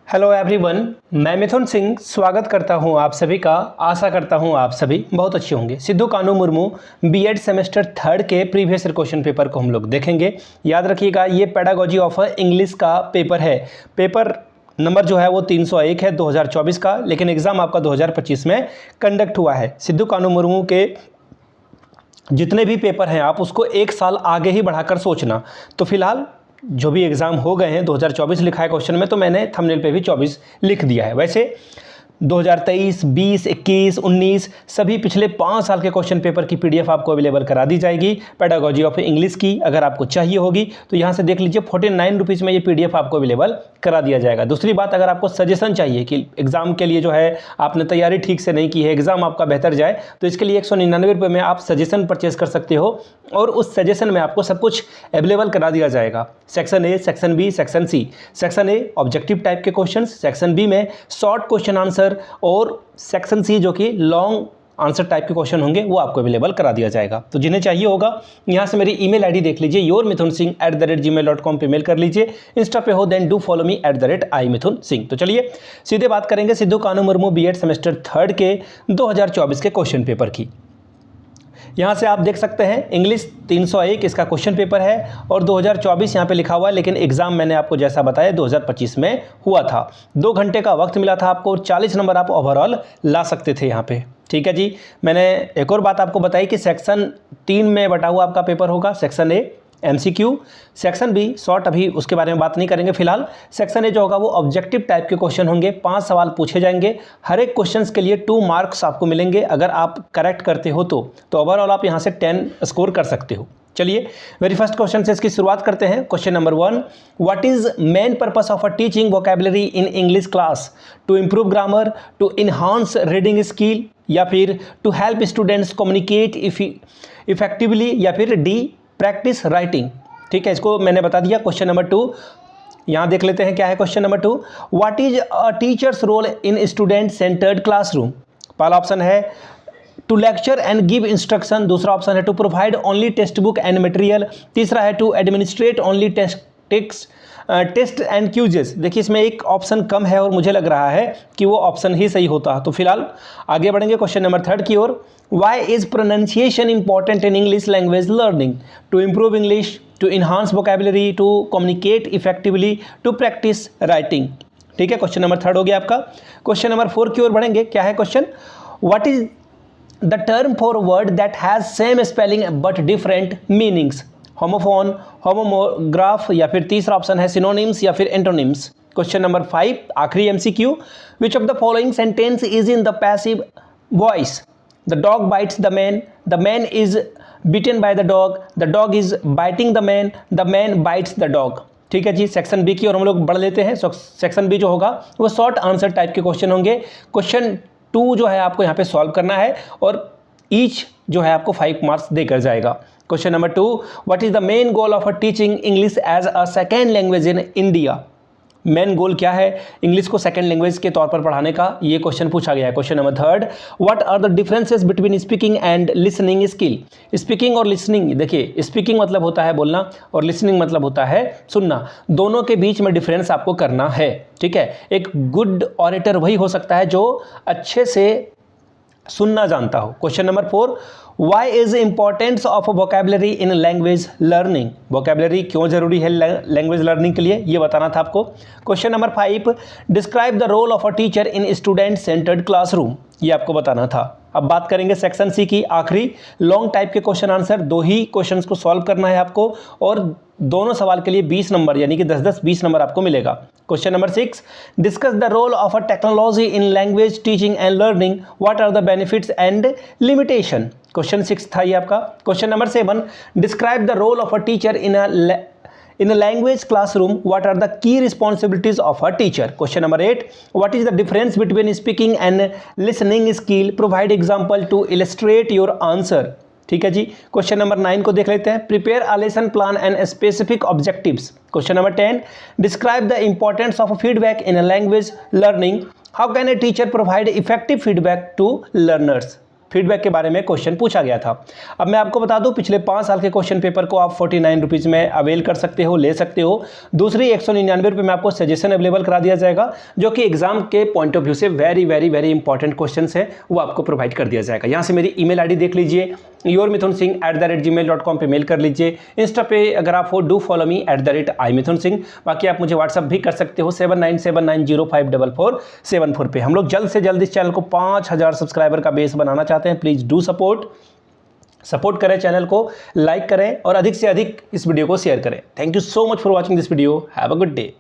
Hello everyone, मैं मिथुन सिंह स्वागत करता हूं आप सभी का। आशा करता हूं आप सभी बहुत अच्छे होंगे। Sidhu Kanhu Murmu BEd semester third के प्रीवियस ईयर क्वेश्चन पेपर को हम लोग देखेंगे। याद रखिएगा, ये पेडागोजी ऑफ इंग्लिश का पेपर है। पेपर नंबर जो है वो 301 है 2024 का, लेकिन एग्ज़ाम आपका 2025 में कंडक्ट हुआ है। सिद्धू कान्हू मुर्मू के जितने भी पेपर हैं आप उसको एक साल आगे ही बढ़ाकर सोचना। तो फिलहाल जो भी एग्ज़ाम हो गए हैं 2024 लिखा है क्वेश्चन में, तो मैंने थंबनेल पे भी 24 लिख दिया है। वैसे 2023, 20, 21, 19 सभी पिछले 5 साल के क्वेश्चन पेपर की पीडीएफ आपको अवेलेबल करा दी जाएगी पेडागोजी ऑफ इंग्लिश की। अगर आपको चाहिए होगी तो यहाँ से देख लीजिए, 49 रुपीज़ में ये पीडीएफ आपको अवेलेबल करा दिया जाएगा। दूसरी बात, अगर आपको सजेशन चाहिए कि एग्जाम के लिए जो है आपने तैयारी ठीक से नहीं की है, एग्जाम आपका बेहतर जाए, तो इसके लिए 199 रुपये में आप सजेशन परचेज कर सकते हो और उस सजेशन में आपको सब कुछ अवेलेबल करा दिया जाएगा। Section A, section B, section C. Section A objective type के क्वेश्चन, सेक्शन बी में शॉर्ट क्वेश्चन आंसर और सेक्शन सी जो कि लॉन्ग आंसर टाइप के क्वेश्चन होंगे वो आपको अवेलेबल करा दिया जाएगा। तो जिन्हें चाहिए होगा यहाँ से मेरी ईमेल आईडी देख लीजिए, yourmithunsinh@gmail.com पे मेल कर लीजिए। इंस्टा पे हो then do follow me @imithunsingh। तो चलिए सीधे बात करेंगे Sidhu Kanhu Murmu BEd semester third के 2024 के क्वेश्चन पेपर की। यहाँ से आप देख सकते हैं इंग्लिश 301 इसका क्वेश्चन पेपर है और 2024 यहाँ पे लिखा हुआ है, लेकिन एग्जाम मैंने आपको जैसा बताया 2025 में हुआ था। 2 घंटे का वक्त मिला था आपको, 40 नंबर आप ओवरऑल ला सकते थे यहाँ पे। ठीक है जी। मैंने एक और बात आपको बताई कि सेक्शन 3 में बटा हुआ आपका पेपर होगा। Section A MCQ, section B short, अभी उसके बारे में बात नहीं करेंगे फिलहाल। सेक्शन ए जो होगा वो ऑब्जेक्टिव टाइप के क्वेश्चन होंगे, 5 सवाल पूछे जाएंगे। हर एक क्वेश्चंस के लिए 2 मार्क्स आपको मिलेंगे अगर आप करेक्ट करते हो तो ओवरऑल आप यहाँ से 10 स्कोर कर सकते हो। चलिए वेरी फर्स्ट क्वेश्चन से इसकी शुरुआत करते हैं। Question number 1, what is main purpose of a teaching vocabulary in English class? To improve grammar, to enhance reading skill, या फिर to help students communicate effectively, या फिर डी प्रैक्टिस राइटिंग। ठीक है, इसको मैंने बता दिया। क्वेश्चन नंबर 2 यहाँ देख लेते हैं क्या है। Question number 2, what is a teacher's role in student centred classroom? पहला ऑप्शन है to lecture and give instruction, दूसरा ऑप्शन है to provide only text book and material, तीसरा है to administrate only test and quizzes. देखिए इसमें एक option कम है और मुझे लग रहा है कि वो ऑप्शन ही सही होता। तो फिलहाल आगे बढ़ेंगे क्वेश्चन नंबर 3 की ओर। Why is pronunciation important in English language learning? To improve English, to enhance vocabulary, to communicate effectively, to practise writing. ठीक है, क्वेश्चन नंबर 3 हो गया आपका। क्वेश्चन नंबर 4 की ओर बढ़ेंगे। क्या है question? What is the term for word that has same spelling but different meanings? Homophone, homograph, या फिर तीसरा ऑप्शन है सिनोनिम्स या फिर एंटोनिम्स। क्वेश्चन नंबर 5 आखिरी MCQ, which of the following sentence is in the passive voice? The dog bytes the man is beaten by the dog is biting the man bytes the dog. ठीक है जी। Section B की ओर हम लोग बढ़ लेते हैं। Section B जो होगा वो शॉर्ट आंसर टाइप के क्वेश्चन होंगे। क्वेश्चन 2 जो है आपको यहाँ पे सॉल्व करना है और ईच जो है आपको 5 मार्क्स देकर जाएगा। Question number 2, what is the main goal of a teaching English as a second language in India? Main goal क्या है इंग्लिश को सेकेंड लैंग्वेज के तौर पर पढ़ाने का, ये क्वेश्चन पूछा गया है। Question number 3, what are the differences between speaking and listening skill? Speaking और लिसनिंग, देखिए स्पीकिंग मतलब होता है बोलना और लिसनिंग मतलब होता है सुनना। दोनों के बीच में डिफरेंस आपको करना है। ठीक है, एक गुड ऑरेटर वही हो सकता है जो अच्छे से सुनना जानता हो। Question number 4, why is importance of vocabulary in language learning? Vocabulary क्यों जरूरी है लैंग्वेज लर्निंग के लिए, ये बताना था आपको। Question number 5, describe the role of a teacher in student centred classroom, ये आपको बताना था। अब बात करेंगे सेक्शन सी की, आखिरी लॉन्ग टाइप के क्वेश्चन आंसर। 2 ही क्वेश्चंस को सॉल्व करना है आपको और दोनों सवाल के लिए 20 नंबर यानी कि 10-10 20 नंबर आपको मिलेगा। Question number 6, discuss the role of a technology in language teaching and learning, what are the benefits and limitation? Question 6 था ये आपका। Question number 7, describe the role of a teacher in a language classroom, what are the key responsibilities of a teacher? Question number 8, what is the difference between speaking and listening skill? Provide example to illustrate your answer. ठीक है जी। Question number 9 को देख लेते हैं। Prepare a lesson plan and specific objectives. Question number 10, describe the importance of feedback in language learning, how can a teacher provide effective feedback to learners? Feedback के बारे में question पूछा गया था। अब मैं आपको बता दूं, पिछले 5 साल के क्वेश्चन पेपर को आप 49 रुपीज़ में अवेल कर सकते हो, ले सकते हो। दूसरी 199 रुपये में आपको सजेशन अवेलेबल करा दिया जाएगा, जो कि एग्जाम के पॉइंट ऑफ व्यू से very very very important question है, वो आपको प्रोवाइड कर दिया जाएगा। यहाँ से मेरी ईमेल आईडी देख लीजिए, yourmithunsingh@gmail.com पे मेल कर लीजिए। इंस्टा पे अगर आप हो, डू फॉलो मी @imithunsingh। बाकी आप मुझे व्हाट्सअप भी कर सकते हो 7979054474 पे। हम लोग जल्द से जल्द इस चैनल को 5000 सब्सक्राइबर का बेस बनाना चाहते हैं। प्लीज़ डू सपोर्ट करें, चैनल को लाइक करें और अधिक से अधिक इस वीडियो को शेयर करें। Thank you so much for watching this video. Have a good day.